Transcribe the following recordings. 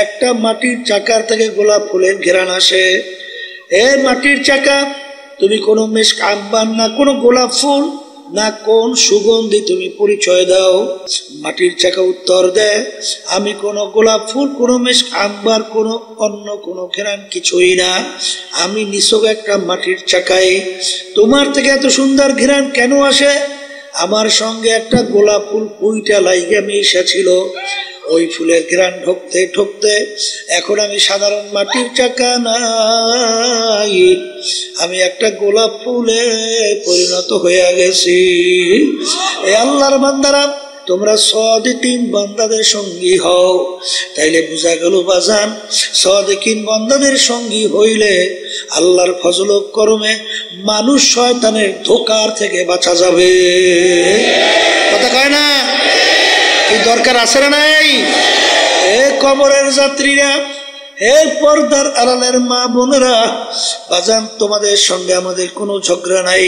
একটা মাটির চাকার থেকে গোলাপ ফুলের ঘেরান আসে। এ মাটির চাকা, তুমি কোনো মেশক আম্বার না কোনো গোলাপ ফুল না কোন সুগন্ধি তুমি পরিচয় দাও। মাটির চাকা উত্তর দেয়, আমি কোনো গোলাপ ফুল, কোনো মেশক আম্বার, কোনো অন্য কোনো ঘেরান কিছুই না, আমি নিছক একটা মাটির চাকাই। তোমার থেকে এত সুন্দর ঘেরান কেন আসে? আমার সঙ্গে একটা গোলাপ ফুল পুইটা লাইগা মিশা ছিল, ওই ফুলের ঘ্রাণ ঢুকতে ঢুকতে এখন আমি সাধারণ মাটির চাকা নাই, আমি একটা গোলাপ ফুলে পরিণত হয়ে গেছি। এই আল্লাহর বান্দারা, তোমরা সাদিকিন বান্দাদের সঙ্গী হও। তাইলে বোঝা গেল বাজান, সাদিকিন বান্দাদের সঙ্গী হইলে আল্লাহর ফজল ও করমে মানুষ শয়তানের ধোঁকার থেকে বাঁচা যাবে। কথা কয় না? কি দরকার আছে না নাই? এ কবরের যাত্রীরা, হে পর্দার আড়ালের মা বোনেরা, বাজান তোমাদের সঙ্গে আমাদের কোনো ঝগড়া নাই,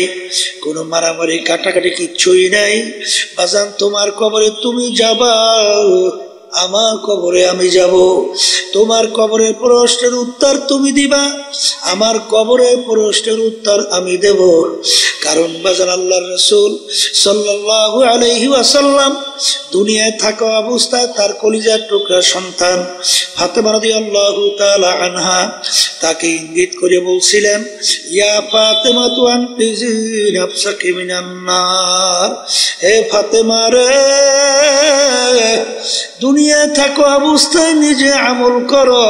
কোনো মারামারি কাটাকাটি কিচ্ছুই নাই। বাজান তোমার কবরে তুমি যাবা, আমার কবরে আমি যাব। তোমার কবরের প্রশ্নের উত্তর তুমি দিবা, আমার কবরের প্রশ্নের উত্তর আমি দেব। কারণ বাজান আল্লাহর রাসূল সাল্লাল্লাহু আলাইহি ওয়াসাল্লাম দুনিয়ায় থাকা অবস্থায় তার কলিজার টুকরা সন্তান ফাতেমা রাদিয়াল্লাহু তাআলা আনহা তাকে ইঙ্গিত করে বলছিলেন, ইয়া ফাতেমা তু আনকিজি নাফসাকি মিনান নার। হে ফাতেমা রে, দুনিয়ায় থাকা অবস্থায় নিজে আমল করো,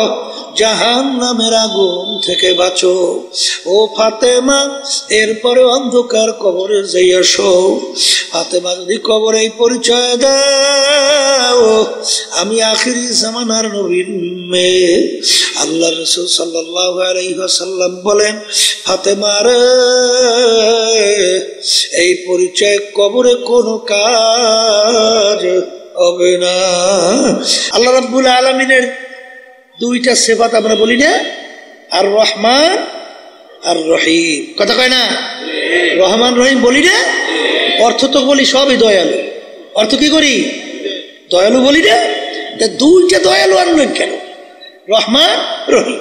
জাহান্নামের আগুন থেকে বাঁচো। ও ফাতেমা, এরপরে অন্ধকার কবরে যাই আসো। ফাতেমা যদি কবরে পরিচয় দাও, আমি আখিরি জামানার নবীর মেয়ে। আল্লাহ রাসূল সাল্লাল্লাহু আলাইহি ওয়াসাল্লাম বলেন, ফাতেমা রে, এই পরিচয় কবরে কোনো কাজ হবে না। আল্লাহ রাব্বুল আলামিনের দুইটা সিফাত আমরা বলি না, আর রহমান আর রহিম। কথা কয় না? রহমান রহিম বলি না, অর্থ তো বলি সবই দয়ালু। অর্থ কি করি? দয়ালু বলি না। দুইটা দয়ালু আনলেন কেন? রহমান রহিম,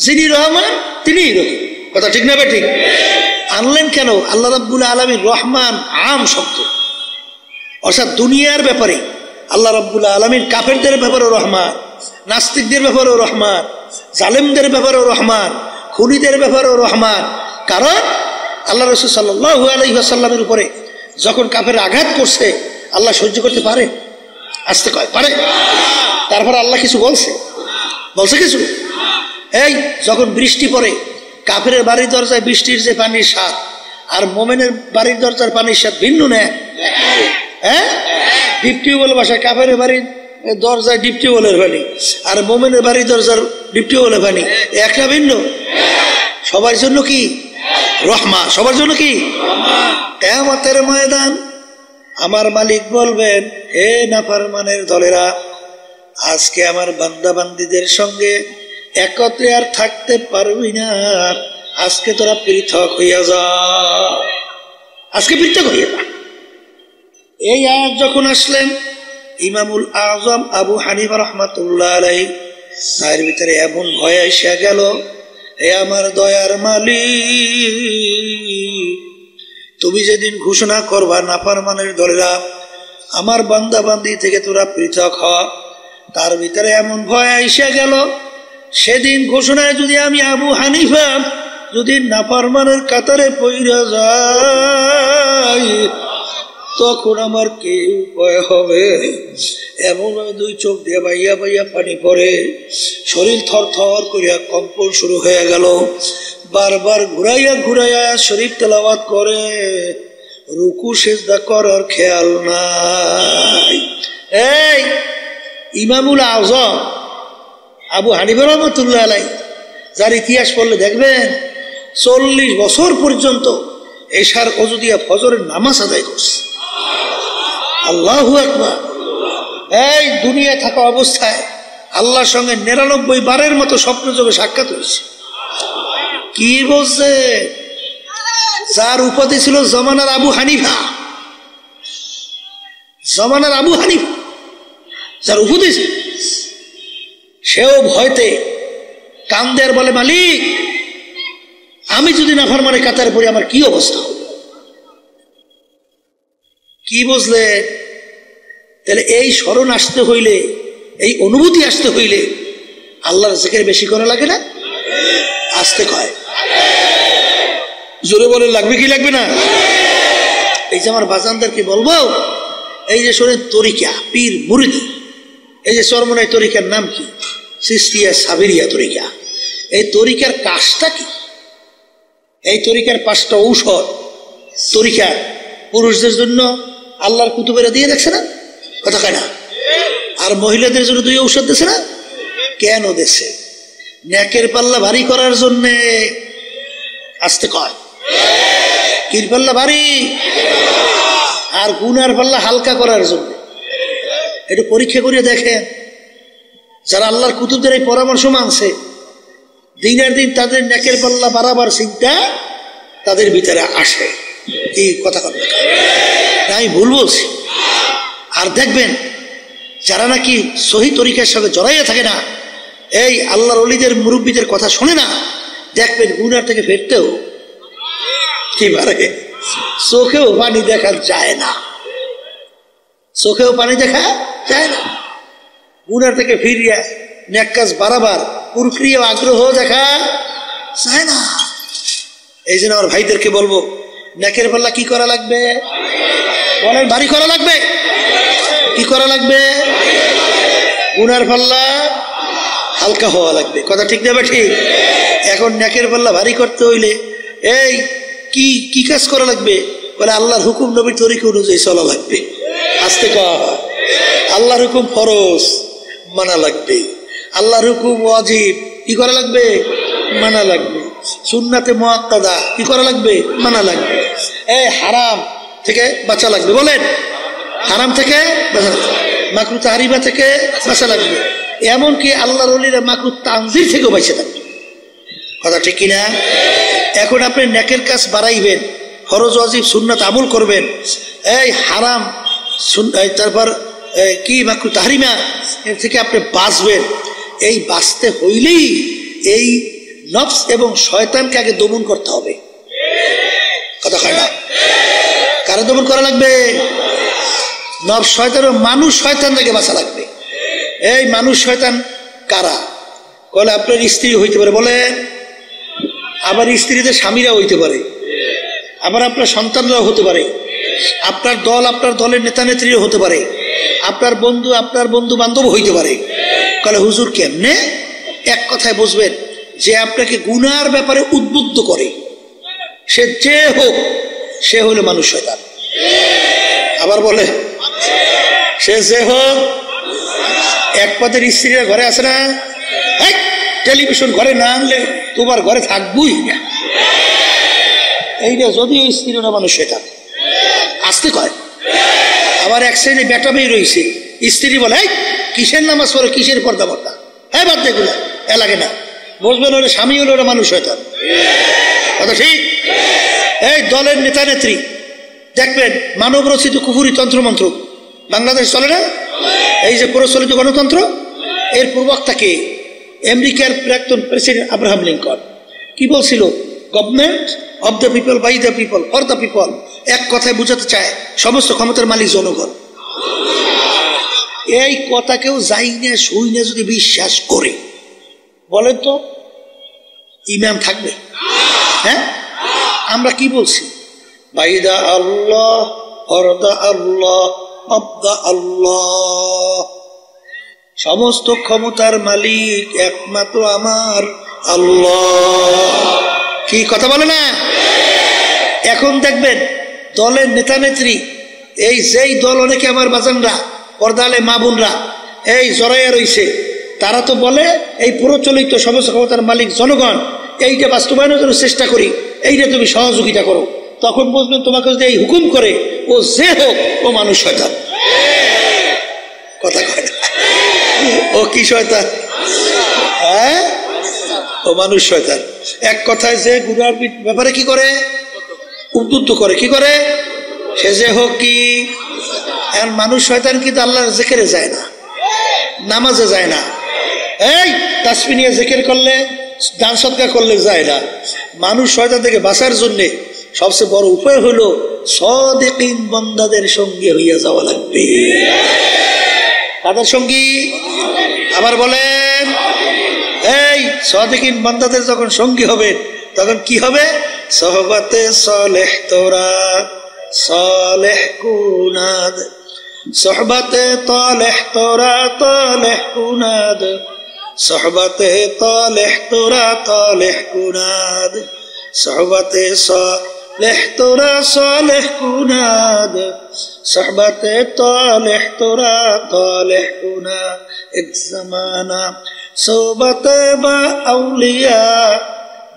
যিনি রহমান তিনি রহিম। কথা ঠিক না ঠিক? আনলেন কেন? আল্লাহ রাব্বুল আলামিন রহমান আম শব্দ, অর্থাৎ দুনিয়ার ব্যাপারে আল্লাহ রাব্বুল আলামিন কাফেরদের ব্যাপারেও রহমান, নাস্তিকদের ব্যাপারেও রহমান, জালেমদের ব্যাপারেও রহমান, খুনিদের ব্যাপারেও রহমান। কারণ আল্লাহ রাসূল সাল্লাল্লাহু আলাইহি ওয়াসাল্লামের উপরে যখন কাফের আঘাত করছে, আল্লাহ সহ্য করতে পারে? আসতে কয় পারে? তারপর আল্লাহ কিছু বলছে? কিছু? এই যখন বৃষ্টি পড়ে, কাফের বাড়ির দরজায় বৃষ্টির যে পানির স্বাদ আর মোমেনের বাড়ির দরজার পানির স্বাদ ভিন্ন না? হ্যাঁ, ডিপ টিউবওয়েল বাসায় কাফের বাড়ির দরজায় ডিপ টিউবওয়েলের পানি আর মোমেনের বাড়ির দরজার ডিপ টিউবওয়েলের পানি একটা ভিন্ন। সবার জন্য কি রহমা? সবার জন্য কি? কিয়ামতের ময়দান আমার মালিক বলবেন, হে নাফরমানের দলেরা, আজকে আমার বান্দা বান্দীদের সঙ্গে একত্রে আর থাকতে পারবি না, আজকে তোরা পৃথক হইয়া যা, আজকে পৃথক হইয়া যা। এই আয়াত যখন আসলেন, ইমামুল আজম আবু হানিফা রাহমাতুল্লাহ আলাইহি তার ভিতরে এমন ভয় এসে গেল, হে আমার দয়ার মালিক, তুমি যেদিন ঘোষণা করবা নাফরমানের দলেরা আমার বান্দা বান্দি থেকে তোরা পৃথক হ, তার ভিতরে এমন ভয় এসে গেল, সেদিন ঘোষণায় যদি আমি আবু হানিফা যদি নাফরমানের কাতারে পইরা যাই, তখন আমার কি উপায় হবে? এমন দুই চোখ দিয়ে বাইয়া বাইয়া পানি পড়ে, শরীর থর থর করিয়া কম্পন শুরু হয়ে গেল। বারবার ঘুরাইয়া ঘুরাইয়া শরীফ তেলাওয়াত করে, রুকু সিজদা করার খেয়াল নাই। এই ইমামুল আজম আবু হানিফা রাহমাতুল্লাহ আলাইহি, যার ইতিহাস পড়লে দেখবেন 40 বছর পর্যন্ত এশার ওযু দিয়া ফজরের নামাজ আদায় করছে। আল্লাহু আকবার। এই দুনিয়া থাকা অবস্থায় আল্লাহর সঙ্গে 99 বারের মতো স্বপ্ন যোগে সাক্ষাৎ হয়েছে। কি বলছে? যার উপাধি ছিল জমানার আবু হানিফা, জমানার আবু হানিফা যার উপাধি ছিল, সেও ভয়তে কান্দে আর বলে, মালিক আমি যদি নাফরমানে কাতারে পড়ি আমার কি অবস্থা হবে। কি বুঝলে? তাহলে এই স্মরণ আসতে হইলে, এই অনুভূতি আসতে হইলে আল্লাহর জিকির বেশি করা লাগে না? আসতে কয়, জোরে বলে লাগবে কি লাগবে না? এই যে আমার বাজানদেরকে বলবো, এই যে শোনেন তরিকা, পীর মুরিদি, এই যে চরমনাই তরিকার নাম কি? চিশতিয়া সাবিরিয়া তরিকা। এই তরিকার কাজটা কি? এই তরিকার 5টা ঔষধ তরিকার পুরুষদের জন্য আল্লাহর কুতুবেরা দিয়ে দেখছে না? কথা কয় না? আর মহিলাদের জন্য 2 ঔষধ দিছে না? কেন দিছে? নেকের পাল্লা ভারী করার জন্যে। আসতে কয়, কির পাল্লা ভারী আর গুনার পাল্লা হালকা করার জন্য। একটু পরীক্ষা করে দেখেন, যারা আল্লাহর কুতুবদের এই পরামর্শ মানছে, দিনের দিন তাদের নেকের পাল্লা বাড়াবার চিন্তা তাদের ভিতরে আসে। এই কথা কথা আমি ভুল বলছি? আর দেখবেন যারা নাকি সহি তরিকার সাথে জড়াইয়া থাকে না, এই আল্লাহর ওলিদের মুরব্বীদের কথা শোনে না, দেখবেন গুনার থেকে ফেরতেও কি পারে, চোখেও পানি দেখা যায় না, চোখেও পানি দেখা যায় না। গুনার থেকে ফিরিয়া নেক কাজ বাড়াবার প্রক্রিয়া আগ্রহ দেখা যায় না। এই জন্য আমার ভাইদেরকে বলবো, নেকের পাল্লা কি করা লাগবে? বলেন, ভারী করা লাগবে। কি করা লাগবে? গুনার পাল্লা হালকা হওয়া লাগবে। কথা ঠিক না? ঠিক। এখন নেকের পাল্লা ভারী করতে হইলে এই কি কি কাজ করা লাগবে? বলে আল্লাহর হুকুম নবীর তরিকা অনুযায়ী চলা লাগবে। আস্তে কর, আল্লাহর হুকুম ফরজ মানা লাগবে, আল্লাহর হুকুম ওয়াজিব কি করা লাগবে? মানা লাগবে। সুন্নাতে মুআক্কাদা কি করা লাগবে? মানা লাগবে। এই হারাম থেকে বাঁচা লাগবে। বলেন, হারাম থেকে বাঁচা, মাকরুহ তাহরিমা থেকে বাঁচা লাগবে। এমনকি আল্লাহর ওলিরা মাকরুহ তানজির থেকেও বাঁচে থাকবে। কথা ঠিক কিনা? এখন আপনি নেকের কাজ বাড়াইবেন, ফরজ ওয়াজিব সুন্নাত আমল করবেন, এই হারাম তারপর কি মাকরুহ তাহরিমা এর থেকে আপনি বাঁচবেন। এই বাঁচতে হইলেই এই নফস এবং শয়তানকে আগে দমন করতে হবে। কথা হয় না? কারা দমন করা লাগবে? নফস শয়তান ও মানুষ শয়তান থেকে বাঁচা লাগবে। এই মানুষ শয়তান কারা? বলে আপনার স্ত্রী হইতে পারে, বলেন, আবার স্ত্রীদের স্বামীরা হইতে পারে, আবার আপনার সন্তানরাও হতে পারে, আপনার দল আপনার দলের নেতা নেত্রীও হতে পারে, আপনার বন্ধু বান্ধব হইতে পারে। বলে হুজুর কেমনে? এক কথায় বুঝবেন যে আপনাকে গুনার ব্যাপারে উদ্বুদ্ধ করে, সে যে হোক, সে হলো মানুষ শয়তান। আবার বলে, সে যে হোক, এক পদের স্ত্রীরা ঘরে আসে না, টেলিভিশন ঘরে না আনলে তোমার ঘরে থাকবই না, এইটা যদিও স্ত্রীরা মানুষ শয়তান। আসতে কয়। আবার এক শ্রেণী বেটা মেয়ে রয়েছে, স্ত্রী বলে, এই কিসের নামাজ পড়ো, কিসের পর্দা পর্দা, হ্যাঁ বাদ দেগুলা এ লাগে না। বুঝবেন ওরা স্বামী হলো ওরা মানুষ শয়তান। কথা ঠিক? এই দলের নেতা নেত্রী দেখবেন মানব রচিত কুফুরি তন্ত্রমন্ত্র বাংলাদেশ চলে না? এই যে প্রচলিত গণতন্ত্র, এর প্রবক্তাকে আমেরিকার প্রাক্তন প্রেসিডেন্ট আব্রাহাম লিঙ্কন কি বলছিল? Government of the people, by the people, for the people. এক কথায় বুঝাতে চায় সমস্ত ক্ষমতার মালিক জনগণ। এই কথা কেউ যাই না শুই না যদি বিশ্বাস করে, বলেন তো ইমান থাকবে? হ্যাঁ, আমরা কি বলছি? বাইদা আল্লাহ, ফরদা আল্লাহ, অবদা আল্লাহ, সমস্ত ক্ষমতার মালিক একমাত্র আমার আল্লাহ। কি কথা বলে না? এখন দেখবেন দলের নেতা নেত্রী, এই যেই দল অনেকে আমার বাজানরা পর্দালে মা বোনরা এই জড়াইয়া রয়েছে, তারা তো বলে এই প্রচলিত সমস্ত ক্ষমতার মালিক জনগণ, এইটা বাস্তবায়নের জন্য চেষ্টা করি, এইটা তুমি সহযোগিতা করো। তখন বুঝবেন তোমাকে যদি এই হুকুম করে, ও যে হোক ও মানুষ শয়তান। কথা কয় না? ও কি শয়তান? হ্যাঁ, ও মানুষ শয়তান। এক কথায় যে গুনার ব্যাপারে কি করে? উদ্বুদ্ধ করে। কি করে? সে যে হোক কি মানুষ শয়তান। কিন্তু আল্লাহর জিকিরে যায় না, নামাজে যায় না, এই তাসবিহ নিয়ে জিকির করলে দান সদকা করলে যায় না। মানুষ শয়তান থেকে বাঁচার জন্য সবচেয়ে বড় উপায় হলো সাদিকিন বান্দাদের সঙ্গে হইয়া যাওয়া লাগবে। কাদের সঙ্গী? আবার বলেন, এই সাদিকিন বান্দাদের যখন সঙ্গী হবে তখন কি হবে? সোহবতে সালেহ তোরা সালেহ কুনাদ, সোহবতে তালেহ তোরা তালেহ কুনাদ, সোহবতে তালেহ তোরা তালেহ কুনাদ, সোহবতে সালেহ তোরা সালেহ কুনাদ, সোহবতে তালেহ তোরা তালেহ কুনাদ। এক জামানা সোহবতে বা আউলিয়া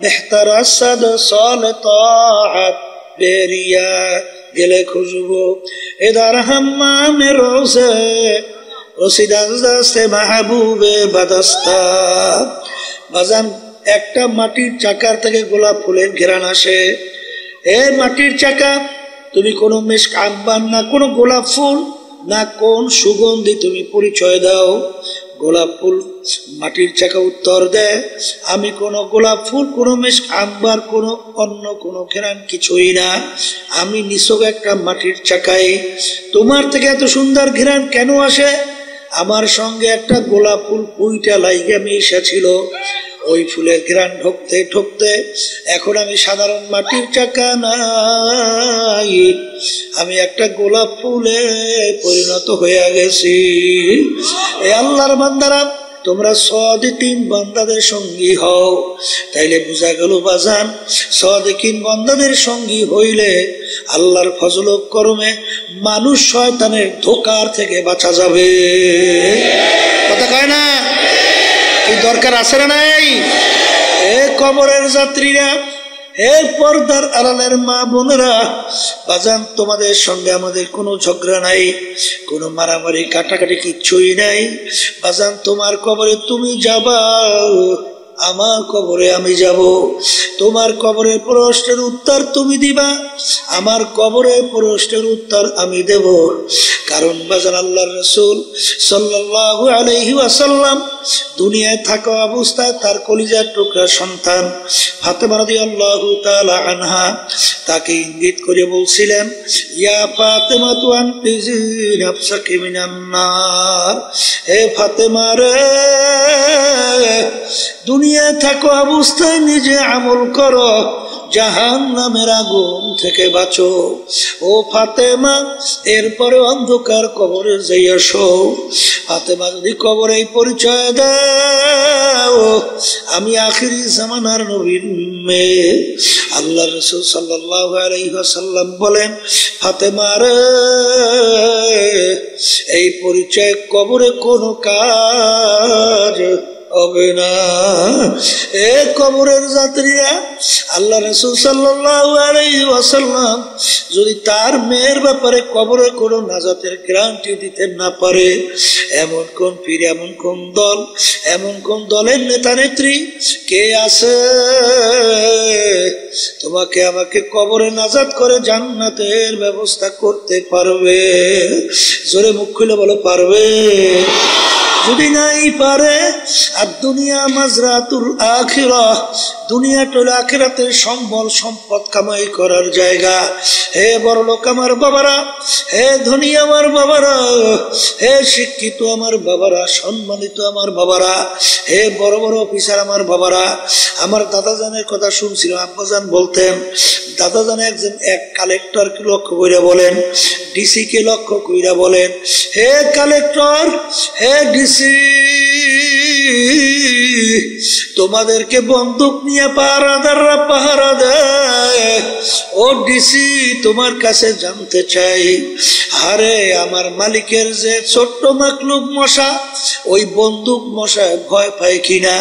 বেহতর সদ সাল তাআত বেরিয়া গেলে খুশবু এদার হাম্মামে রোজে রসিদাস্তে মাহবুবে বাদস্তা। বাজান, একটা মাটির চাকার থেকে গোলাপ ফুলের ঘেরান আসে। এ মাটির চাকা, তুমি কোনো মেশক আম্বার না কোনো গোলাপ ফুল না কোন সুগন্ধি তুমি পরিচয় দাও। গোলাপ ফুল মাটির চাকা উত্তর দেয়, আমি কোনো গোলাপ ফুল, কোনো মেশক আম্বার, কোনো অন্য কোনো ঘেরান কিছুই না, আমি নিছক একটা মাটির চাকাই। তোমার থেকে এত সুন্দর ঘেরান কেন আসে? আমার সঙ্গে একটা গোলাপ ফুল পুইটা লাইগা মিশেছিল। ওই ফুলের ঘ্রাণ ঢুকতে ঢুকতে এখন আমি সাধারণ মাটির চাকা নাই, আমি একটা গোলাপ ফুলে পরিণত হয়ে গেছি। এই আল্লাহর বান্দারা, তোমরা সাদিকিন বান্দাদের সঙ্গী হও। তাইলে বোঝা গেল বাজান, সাদিকিন বান্দাদের সঙ্গী হইলে আল্লাহর ফজল ও করমে মানুষ শয়তানের ধোঁকার থেকে বাঁচা যাবে। কথা কয় না? কি দরকার আছে না নাই? এ কবরের যাত্রীরা, হে পর্দার আড়ালের মা বোনেরা, বাজান তোমাদের সঙ্গে আমাদের কোনো ঝগড়া নাই, কোনো মারামারি কাটাকাটি কিচ্ছুই নাই। বাজান, তোমার কবরে তুমি যাবা, আমার কবরে আমি যাব। তোমার কবরের প্রশ্নের উত্তর তুমি দিবা, আমার কবরের প্রশ্নের উত্তর আমি দেব। কারণ বাজান, আল্লাহর রাসূল সাল্লাল্লাহু আলাইহি ওয়াসাল্লাম দুনিয়ায় থাকা অবস্থায় তার কলিজার টুকরা সন্তান ফাতেমা রাদিয়াল্লাহু তাআলা আনহা তাকে ইঙ্গিত করে বলছিলেন, ইয়া ফাতেমা তু আনকিজি নাফসাকি মিনান নার। হে ফাতেমা রে, দুনিয়ায় থাকা অবস্থায় নিজে আমল করো, জাহান্নামের আগুন থেকে বাঁচো। ও ফাতেমা, এরপরে অন্ধকার কবরে যাইয়া শো। ফাতেমা যদি কবরে পরিচয় দাও, আমি আখিরি জামানার নবীর মেয়ে। আল্লাহ রাসূল সাল্লাল্লাহু আলাইহি ওয়াসাল্লাম বলেন, ফাতেমা রে, এই পরিচয় কবরে কোনো কাজ হবে না। এ কবরের যাত্রীরা, আল্লাহ রাসূল সাল্লাল্লাহু আলাইহি ওয়াসাল্লাম যদি তার মেয়ের ব্যাপারে কবরে কোনো নাজাতের গ্যারান্টি দিতে না পারে, এমন কোন পীর, এমন কোন দল, এমন কোন দলের নেতা নেত্রী কে আছে তোমাকে আমাকে কবরে নাজাত করে জান্নাতের ব্যবস্থা করতে পারবে? জোরে মুখ খুলে বলো, পারবে? যদি নাই পারে, আর দুনিয়া মাজরাতুল আখিরাহ, দুনিয়াটা হলো আখিরাতের সম্বল সম্পদ কামাই করার জায়গা। হে বড়লোক আমার বাবারা, হে ধনী আমার বাবারা, হে শিক্ষিত আমার বাবারা, সম্মানিত আমার বাবারা, হে বড় বড় অফিসার আমার বাবারা, আমার দাদাজানের কথা শুনছিলাম, আব্বাজান বলতেন, দাদাজান একজন এক কালেক্টরকে লক্ষ্য কইরা বলেন, ডিসি কে লক্ষ্য কইরা বলেন, হে কালেক্টর, হে ডিসি, তোমাদেরকে বন্দুক নিয়ে পাহারাদাররা পাহারা দেয়। ও ডিসি, তোমার কাছে জানতে চাই, আরে আমার মালিকের যে ছোট্ট মাকলুক মশা, ওই বন্দুক মশায় ভয় পায় কিনা?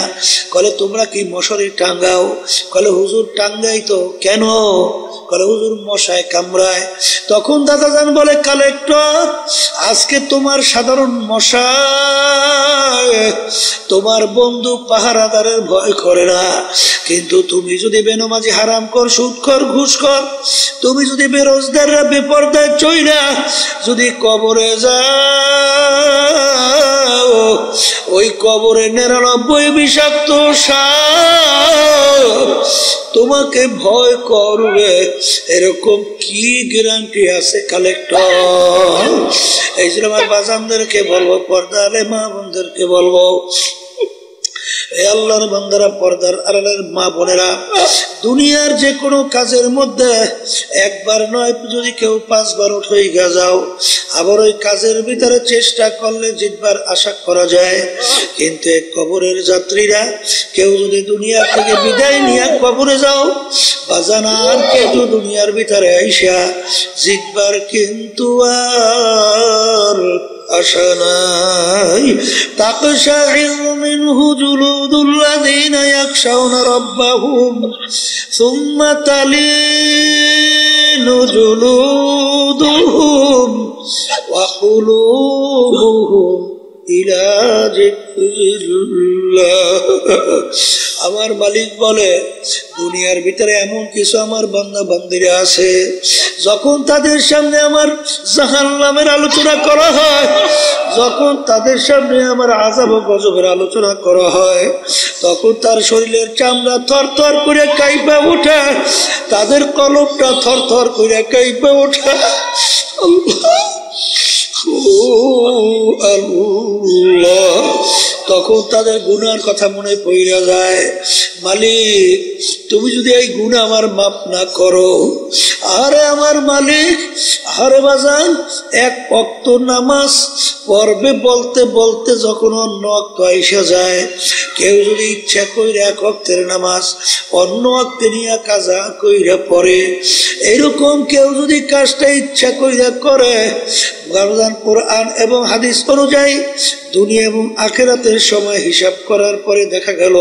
কলে তোমরা কি মশারি টাঙ্গাও? কলে হুজুর টাঙ্গাই তো। কেন? কলে হুজুর মশায় কামড়ায়। তখন দাদাজান বলে, কালেক্টর, আজকে তোমার সাধারণ মশা তোমার বন্ধু পাহারাদারের ভয় করে না, কিন্তু তুমি যদি বেনমাজি, হারাম কর, সুদ কর, ঘুষ কর, তুমি যদি বেরোজগাররা বেপরদায় চইলা যদি কবরে যাও, ওই কবরে 99 বিষাক্ত সাপ তোমাকে ভয় করবে, এরকম কি গ্যারান্টি আছে কালেক্টর? এই জন্য আমার বাজানদেরকে বলবো, পর্দারে মা বোনদেরকে বলবো, আল্লাহর বান্দারা, পর্দার আড়ালের মা বোনেরা, দুনিয়ার যে কোনো কাজের মধ্যে একবার নয়, যদি কেউ 5 বার উঠে যাও, আবার ওই কাজের ভিতরে চেষ্টা করলে জিতবার আশা করা যায়। কিন্তু এক কবরের যাত্রীরা কেউ যদি দুনিয়া থেকে বিদায় নিয়ে কবরে যাও বাজান, আর কেউ দুনিয়ার ভিতরে আইসা জিতবার কিন্তু আর আশা নাই। তাকশাইরু মিনহু জুলুদুল্লাযীনা ইয়াখশাউনা রাব্বাহুম সুম্মা তালিনু জুলুদুহুম ওয়া কুলুবুহুম ইলা যিকরিল্লাহ। আমার মালিক বলে, দুনিয়ার ভিতরে এমন কিছু আমার বান্দা বান্দিরা আছে, যখন তাদের সামনে আমার জাহান্নামের আলোচনা করা হয়, যখন তাদের সামনে আমার আযাব ও গজবের আলোচনা করা হয়, তখন তার শরীরের চামড়া থরথর করে কাঁপে ওঠে, তাদের কলবটা থরথর করে কাঁপে ওঠে। আল্লাহ, তখন তাদের গুনার কথা মনে পড়ে যায়। মালিক, তুমি যদি এই গুনাহ আমার মাফ না করো, আরে আমার মালিক, আরে বাজান, 1 ওয়াক্ত নামাজ পড়বে বলতে বলতে যখন অন্য ওয়াক্ত আইসা যায়, কেউ যদি ইচ্ছা কইরা 1 ওয়াক্তের নামাজ অন্য ওয়াক্তে নিয়ে কাজা কইরা পড়ে, এইরকম কেউ যদি কাজটা ইচ্ছা কইরা করে, কোরআন এবং হাদিস অনুযায়ী দুনিয়া এবং আখিরাতের সময় হিসাব করার পরে দেখা গেল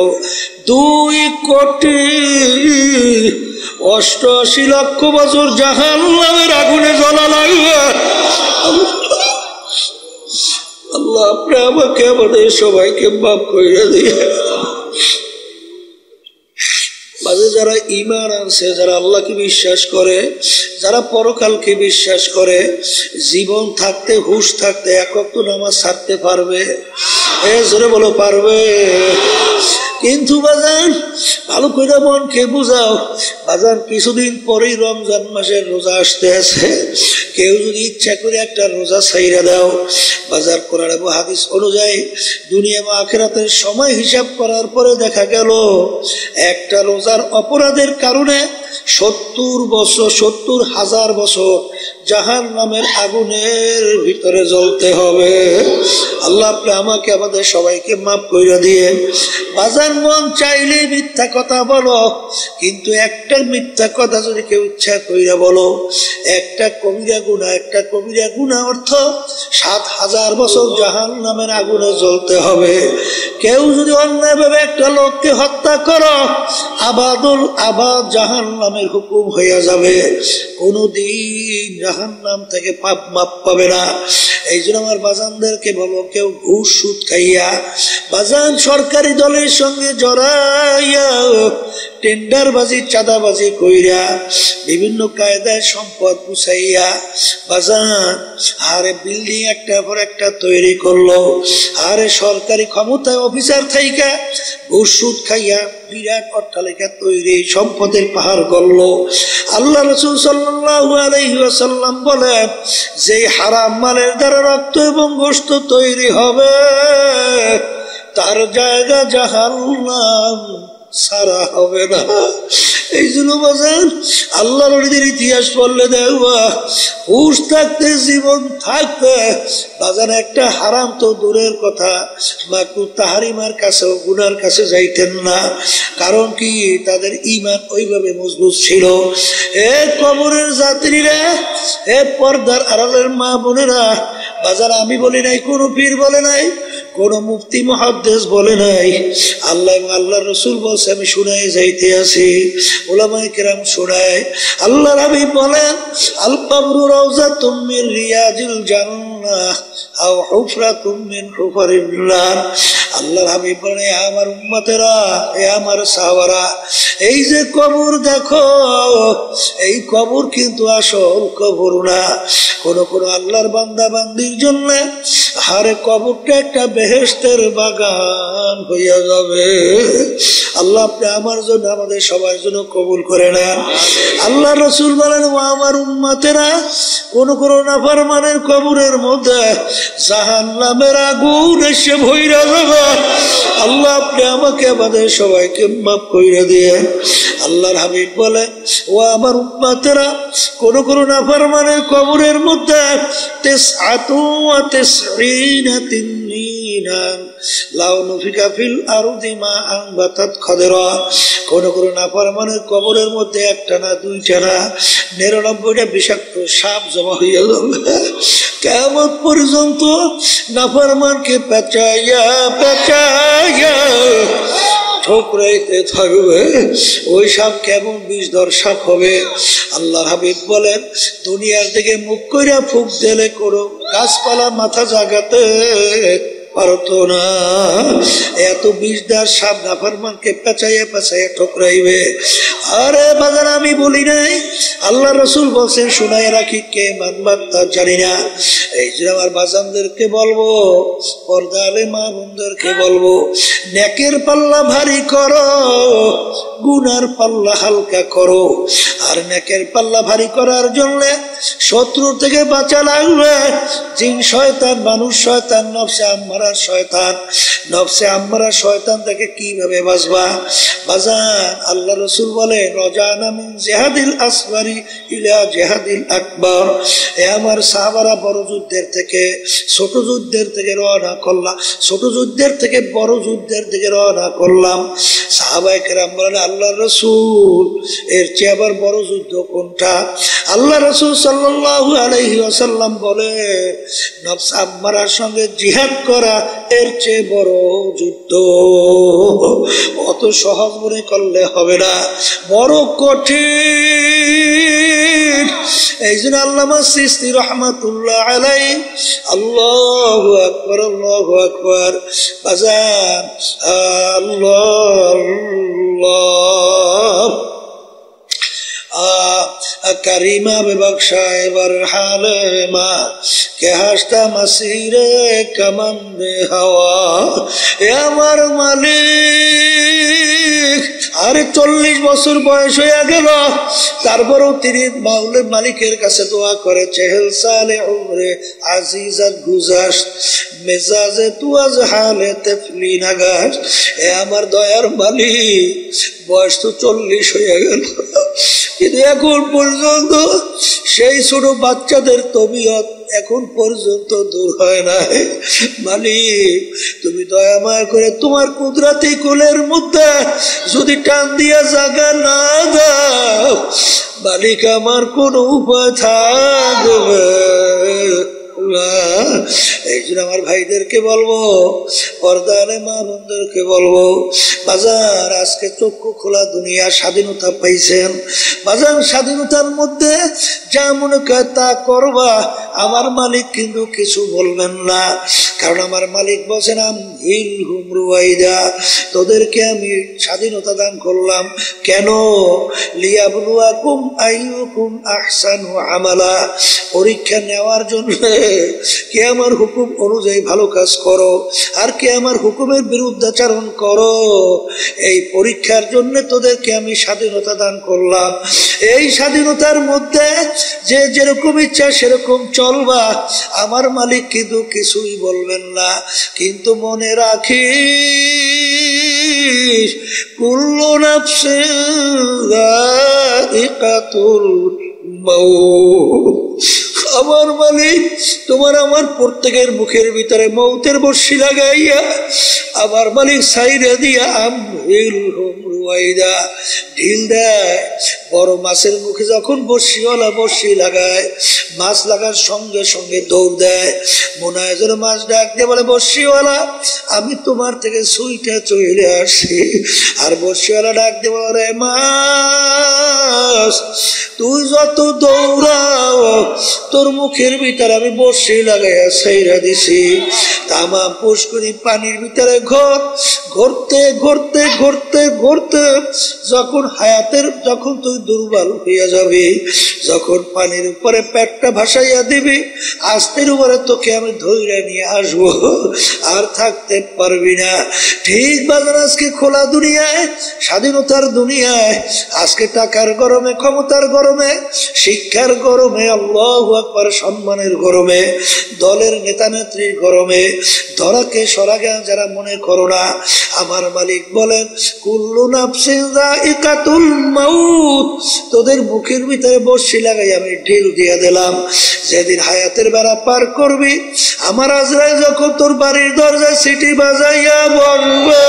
2,88,00,000 বছর জাহান্নামের আগুনে জ্বলা লাগবে। আল্লাহ, আপনি আমাকে আমাদের সবাইকে মাফ করে দিয়ে। যারা ঈমান আনছে, যারা আল্লাহকে বিশ্বাস করে, যারা পরকালকে বিশ্বাস করে, জীবন থাকতে, হুঁশ থাকতে 1 ওয়াক্ত নামাজ ছাড়তে পারবে? জোরে বলো, পারবে? কিন্তু বাজান, ভালো করে মনকে বুঝাও বাজান, কিছুদিন পরেই রমজান মাসের রোজা আসতে আছে। কেউ যদি ইচ্ছা করে একটা রোজা ছাইরা দাও, বাজার কোরআন এবং হাদিস অনুযায়ী দুনিয়া এবং আখিরাতের সময় হিসাব করার পরে দেখা গেল একটা রোজার অপরাধের কারণে 70,000 বছর জাহান্নামের আগুনের ভিতরে জ্বলতে হবে। আল্লাহ, আপনি আমাকে আমাদের সবাইকে মাফ করে দিয়ে। বাজার, মন চাইলে মিথ্যা কথা বলো, কিন্তু একটা মিথ্যা কথা যদি কেউ ইচ্ছা কইরা বলো, একটা কবিরা গুনাহ অর্থ 7,000 বছর জাহান্নামের আগুনে জ্বলতে হবে। কেউ যদি অন্যায়ভাবে একটা লোককে হত্যা করো, আবাদুল আবাদ জাহান্নামের হুকুম হইয়া যাবে, কোনদিন জাহান্নাম থেকে পাপ মাপ পাবে না। এই জন্য আমার বাজানদেরকে বলো, কেউ ঘুষ সুদ খাইয়া বাজান সরকারি দলের সঙ্গে জড়াইয়া টেন্ডারবাজি চাঁদাবাজি কইরা বিভিন্ন কায়দায় সম্পদ গুছাইয়া বাজান, আরে বিল্ডিং একটা পর একটা তৈরি করলো, আরে সরকারি ক্ষমতায় অফিসার থাইকা ঘুষ সুদ খাইয়া বিরাট অট্টালিকা তৈরি, সম্পদের পাহাড় গড়লো। আল্লাহ রাসূল সাল্লাল্লাহু আলাইহি ওয়াসাল্লাম বলেন, যে হারাম মালের দ্বারা রক্ত এবং গোশত তৈরি হবে, তার জায়গা জাহান্নাম সারা হবে না। এই জন্য বাজান, আল্লাহর ওলিদের ইতিহাস পড়লে দেখবা, হুঁশ থাকতে, জীবন থাকতে বাজান একটা হারাম তো দূরের কথা, মাকরুহ তাহরিমার কাছেও গুনার কাছে যাইতেন না। কারণ কি, তাদের ঈমান ওইভাবে মজবুত ছিল। এ কবরের যাত্রীরা, এ পর্দার আড়ালের মা বোনেরা, বাজার আমি বলি নাই, কোন পীর বলে নাই, কোন মুফতি মুহাদ্দিস বলে নাই, আল্লাহ এবং আল্লাহর রাসূল বলছে, আমি শুনাই যাইতে আছি, উলামায়ে কেরাম শোনায়। আল্লাহর হাবিব বলেন, আল কবরু রাউযাতুম মিন রিয়াজিল জান্নাহ আও হুফরাতুম মিন হুফারিন নার। আল্লাহর হাবিব বলেন, আমার উম্মতেরা, এ আমার সাহাবারা, এই যে কবর দেখো, এই কবর কিন্তু আসল কবর না। কোন কোন আল্লাহর বান্দা বান্দির জন্য হারে কবরটা একটা বেহেশতের বাগান হইয়া যাবে। আল্লাহ আপনি আমার জন্য আমাদের সবার জন্য কবুল করে নেন। আল্লাহ রাসূল বলেন, ও আমার উম্মতেরা, কোন কোন নাফরমানের কবরের মধ্যে জাহান্নামের আগুন এসে ভইরা যাবে। আল্লাহ আপনি আমাকে আমাদের সবাইকে মাফ কইরা দিয়ে। আল্লাহর হাবিব বলে, ও আমার উম্মতেরা, কোন কোন নাফরমানের কবরের মধ্যে 99 তিননিনা লাউ নুফিকা ফিল আরদি মা আনবাতাত খাদরা। কোন কোন নাফরমানের কবরের মধ্যে একটা না দুইটা না 99টা বিষাক্ত সাপ জমা হইয়া যাবে। কিয়ামত পর্যন্ত নাফরমানকে পেঁচাইয়া পেঁচাইয়া ঠোকরাইতে থাকবে। ওই সাপ কেমন বিষধর সাপ হবে। আল্লাহর হাবিব বলেন, দুনিয়ার দিকে মুখ কইরা ফুক দিলে কোনো গাছপালা মাথা জাগাতে পারতো না। এত বিষদার সাপ নাফরমানকে পেঁচাইয়া পেঁচাইয়া ঠোকরাইবে। আরে বাজার আমি বলি নাই, আল্লাহ রাসূল বলছেন, শুনাই রাখি, কে মানবা তা জানি না। এই যে আমার বাজানদেরকে বলবো, পর্দা আলে মা বোনদেরকে বলবো, নেকের পাল্লা ভারী করো, গুনার পাল্লা হালকা করো। আর নেকের পাল্লা ভারী করার জন্য শত্রু থেকে বাঁচা লাগবে। জিন শয়তান, মানুষ শয়তান, নফসে আম্মারা শয়তান। নফসে আম্মারা শয়তান থেকে কিভাবে বাঁচবা বাজান? আল্লাহ রাসূল বলে, রজানা মিন জিহাদিল আসগরি ইলা জিহাদিল আকবার। এ আমার সাহাবারা, বড় যুদ্ধের থেকে ছোট যুদ্ধের থেকে রওনা করলাম, ছোট যুদ্ধের থেকে বড় যুদ্ধের দিকে রওনা করলাম। সাহাবায়ে কেরাম বলেন, আল্লাহ রাসূল, এর চেয়ে আবার বড় যুদ্ধ কোনটা? আল্লাহ রাসূল সাল্লাল্লাহু আলাইহি ওয়াসাল্লাম বলে, নফস আম্মারার সঙ্গে জিহাদ করা এর চেয়ে বড় যুদ্ধ। অত সহজ মনে করলে হবে না, বড় কঠিন। এই জন্য আল্লামা সিস্তি রহমাতুল্লাহ আলাইহি, আল্লাহু আকবার, আল্লাহু আকবার বাজান, আল্লাহ करीमा बख्शा बर हाल मा के हस्ता मसीरे कमंद हवा ए আমার মালিক। আরে 40 বছর বয়স হয়ে গেল, তারপরেও তিনি মাওলার মালিকের কাছে দোয়া করে, 40 সালে উমরে আজিজাত গুজাশত মেজাজে তু আজ হালে তফলি নাগাশ। এ আমার দয়ার মালিক, বয়স তো 40 হয়ে গেল, কিন্তু এখন পর্যন্ত সেই ছোট বাচ্চাদের তবিয়ত এখন পর্যন্ত দূর হয় না। মালিক, তুমি দয়া মায়া করে তোমার কুদরতি কোলের মধ্যে যদি টান দিয়া জায়গা না দাও, মালিক আমার কোন উপায় থাকবে। এই জন্য আমার ভাইদেরকে বলবো, পর্দারে মা বোনদেরকে বলবো, বাজার আজকে চক্ষু খোলা দুনিয়া, স্বাধীনতা পাইছেন বাজার। স্বাধীনতার মধ্যে যা মনে করে তা করবা, আমার মালিক কিন্তু কিছু বলবেন না। কারণ আমার মালিক বলছেন, তোদেরকে আমি স্বাধীনতা দান করলাম কেন? লিয়াবলুয়াকুম আইয়ুকুম আহসানু আমালা, পরীক্ষা নেওয়ার জন্য। কে আমার হুকুম অনুযায়ী ভালো কাজ করো, আর কে আমার হুকুমের বিরুদ্ধাচরণ করো। এই পরীক্ষার জন্য তোদেরকে আমি স্বাধীনতা দান করলাম। এই স্বাধীনতার মধ্যে যে যেরকম ইচ্ছা সেরকম চলবা, আমার মালিক কিন্তু কিছুই বলবেন না। কিন্তু মনে রাখিস, কুল্লু নাফসিন যায়িকাতুল মাউত। আমার মালিক তোমার আমার প্রত্যেকের মুখের ভিতরে মৌতের বর্ষি লাগাইয়া, আমার মালিক সাইরে দিয়া ঢিল দেয়। বড় মাছের মুখে যখন বর্ষিওয়ালা বর্ষি লাগায়, মাছ লাগার সঙ্গে সঙ্গে দৌড় দেয়। মনে হয় যেন মাছ ডাক দিয়ে বলে, বর্ষিওয়ালা আমি তোমার থেকে সুইটা চলে আসি। আর বর্ষিওয়ালা ডাক দিয়ে বলে, মাছ তুই যত দৌড়াও, তোর মুখের ভিতরে আমি বর্ষি লাগাইয়া ছাইরা দিছি। তামা পুষ্করি পানির ভিতরে ঘুরতে ঘুরতে ঘুরতে ঘুরতে যখন হায়াতের, যখন তুই দুর্বল হইয়া যাবি। যখন পানির উপরে পেটটা ভাসাইয়া দিবি, আস্তের উপরে তোকে আমি ধৈর্য নিয়ে আসবো, আর থাকতে পারবি না। ঠিক বাজার আজকে খোলা দুনিয়ায়, স্বাধীনতার দুনিয়ায়, আজকে টাকার গরমে, ক্ষমতার গরমে, শিক্ষার গরমে, আল্লাহু আকবার সম্মানের গরমে, দলের নেতা নেত্রীর গরমে ধরাকে সরাগে যারা মনে করো না, আমার মালিক বলেন কুল্লু নাফসিন যায়িকাতুল মাউত, তোদের মুখের ভিতরে বর্শি লাগাই আমি ঢিল দিয়ে দিলাম। যেদিন হায়াতের বেড়া পার করবি, আমার আজরাইল যখন তোর বাড়ির দরজায় সিটি বাজাইয়া বলবে,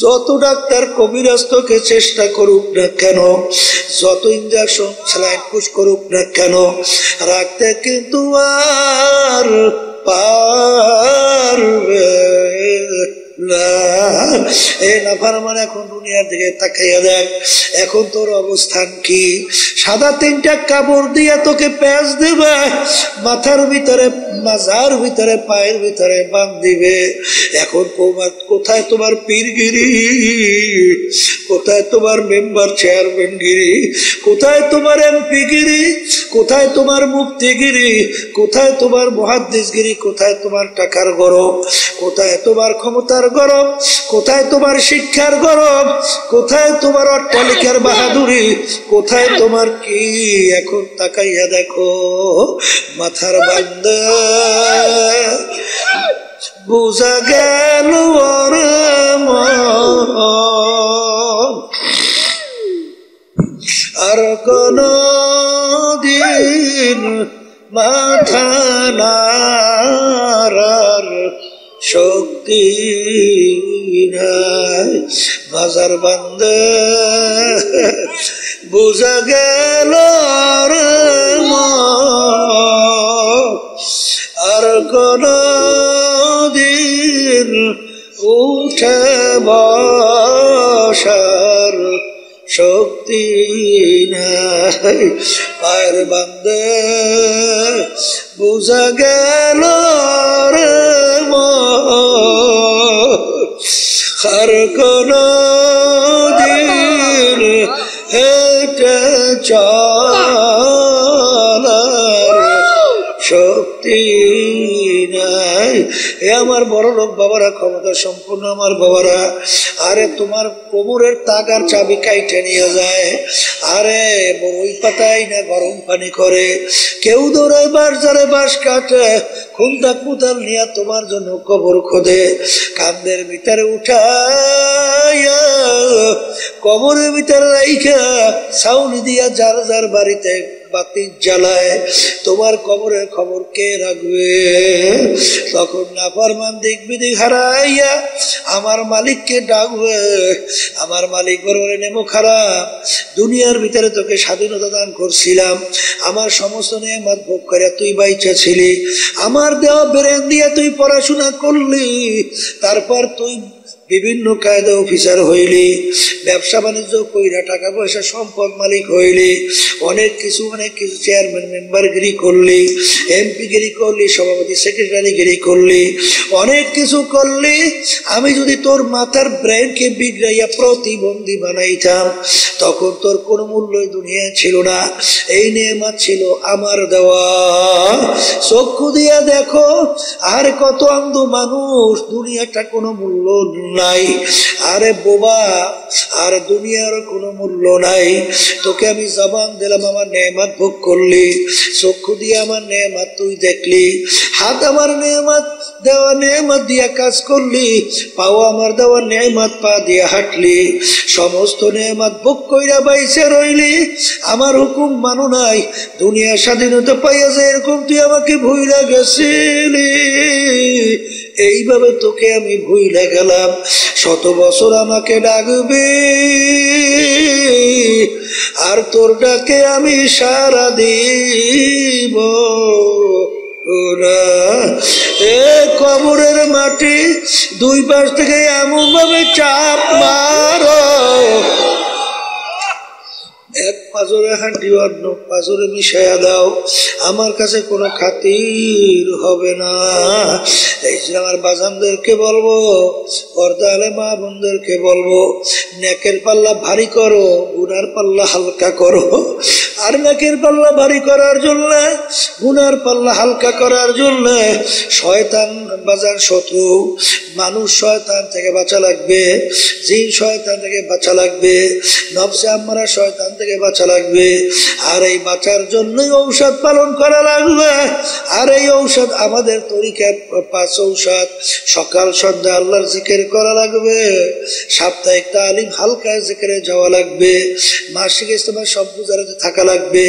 যত ডাক্তার কবিরাজ তোকে চেষ্টা করুক না কেন, যত ইঞ্জেকশন স্যালাইন পুশ করুক না কেন, রাখতে কিন্তু আর পারবে না। এ নাফরমান, এখন দুনিয়ার দিকে তাকাইয়া দেখ, এখন তোর অবস্থান কি? সাদা 3টা কাপড় দিয়ে তোকে প্যাঁচ দেবে, মাথার ভিতরে, মাজার ভিতরে, পায়ের ভিতরে বাঁধ দিবে। এখন কোথায় তোমার পীরগিরি, কোথায় তোমার মেম্বার চেয়ারম্যান গিরি, কোথায় তোমার এমপি গিরি, কোথায় তোমার মুফতিগিরি, কোথায় তোমার মুহাদ্দিসগিরি, কোথায় তোমার টাকার গরম, কোথায় তোমার ক্ষমতার গরম, কোথায় তোমার শিক্ষার গরম, কোথায় তোমার অট্টালিকার বাহাদুরি, কোথায় তোমার কি? এখন তাকাইয়া দেখো, মাথার বান্দা বুঝা গেল আর কোন দিন মাথা নাড়ার শক্তি নাই। বাজার বান্দা বুঝা গেল আর কোন দিন উঠে বসার শক্তি নাই। পায়ের বান্দা বুঝা গেল আর কোন দিন হেঁটে চলার শক্তি নাই। এ আমার বড় লোক বাবারা, ক্ষমতা সম্পূর্ণ আমার বাবারা, আরে তোমার কবরের তাগার চাবি কাইটে নিয়ে যায়, আরে বড়ই পাতাই না গরম পানি করে, কেউ দৌড়ায় বাঁশঝাড়ে বাঁশ কাটে, খুন্তা কুতাল নিয়ে তোমার জন্য কবর খোদে, কান্দের ভিতরে উঠাইয়া কবরের ভিতরে রাইখা ছাউনি দিয়া যার যার বাড়িতে বাতি জ্বালায়, তোমার কবরের খবর কে রাখবে? তখন নাফরমান দিক বিদিক হারাইয়া আমার মালিককে ডাকবে। আমার মালিক বলবে, নেমো খারাপ, দুনিয়ার ভিতরে তোকে স্বাধীনতা দান করছিলাম, আমার সমস্ত নেয়ামত ভোগ করে তুই বাইচা ছিলি, আমার দেওয়া ব্রেন দিয়ে তুই পড়াশোনা করলি, তারপর তুই বিভিন্ন কায়দা অফিসার হইলি, ব্যবসা বাণিজ্য কইরা টাকা পয়সা সম্পদ মালিক হইলি, অনেক কিছু চেয়ারম্যান মেম্বার গিরি করলি, এমপি গিরি করলি, সভাপতি সেক্রেটারি গিরি করলি, অনেক কিছু করলি। আমি যদি তোর মাথার ব্রেনকে বিগড়াইয়া প্রতিবন্ধী বানাইতাম, তখন তোর কোনো মূল্যই দুনিয়ায় ছিল না। এই নেয়ামত ছিল আমার দেওয়া। চক্ষু দিয়া দেখো, আর কত অন্ধ মানুষ, দুনিয়াটা কোনো মূল্য নাই। আরে বোবা, আর দুনিয়ার কোনো মূল্য নাই। তোকে আমি জবান দিলাম, আমার নেয়ামত ভোগ করলি, চক্ষু দিয়ে আমার নেয়ামত তুই দেখলি, হাত আমার নেয়ামত দেওয়া নেয়ামত দিয়া কাজ করলি, পাও আমার দেওয়া নেয়ামত পা দিয়া হাঁটলি, সমস্ত নেয়ামত ভোগ কইরা বাইসে রইলি, আমার হুকুম মানো নাই। দুনিয়া স্বাধীনতা পাইয়া যায় এরকম তুই আমাকে ভুইলা গেছিলি, এইভাবে তোকে আমি ভুইলা গেলাম। 100 বছর আমাকে ডাকবে, আর তোর ডাকে আমি সারা দিব না। এ কবরের মাটি দুই পাশ থেকে এমন ভাবে চাপ মারো, এক পাজরে হাঁটি অন্য পাজরে মিশাইয়া দাও, আমার কাছে কোনো খাতির হবে না। এই যে আমার বাজানদেরকে বলবো, পর্দা আলে মা বোনদেরকে বলবো, নেকের পাল্লা ভারী করো, গুনার পাল্লা হালকা করো। আর নেকের পাল্লা ভারী করার জন্য, গুনার পাল্লা হালকা করার জন্য শয়তান বাজার শত্রু, মানুষ শয়তান থেকে বাঁচা লাগবে, জিন শয়তান থেকে বাঁচা লাগবে, নফসে আম্মারা শয়তান থেকে বাঁচা লাগবে। আর এই বাঁচার জন্যই ঔষধ পালন করা লাগবে। আর এই ঔষধ আমাদের তরিকার 5 ঔষধ। সকাল সন্ধ্যা আল্লাহর জিকির করা লাগবে, সাপ্তাহিক তালিম হালকা জিকিরে যাওয়া লাগবে, মাসিক ইজতেমা সব গুজারাতে থাকা লাগবে।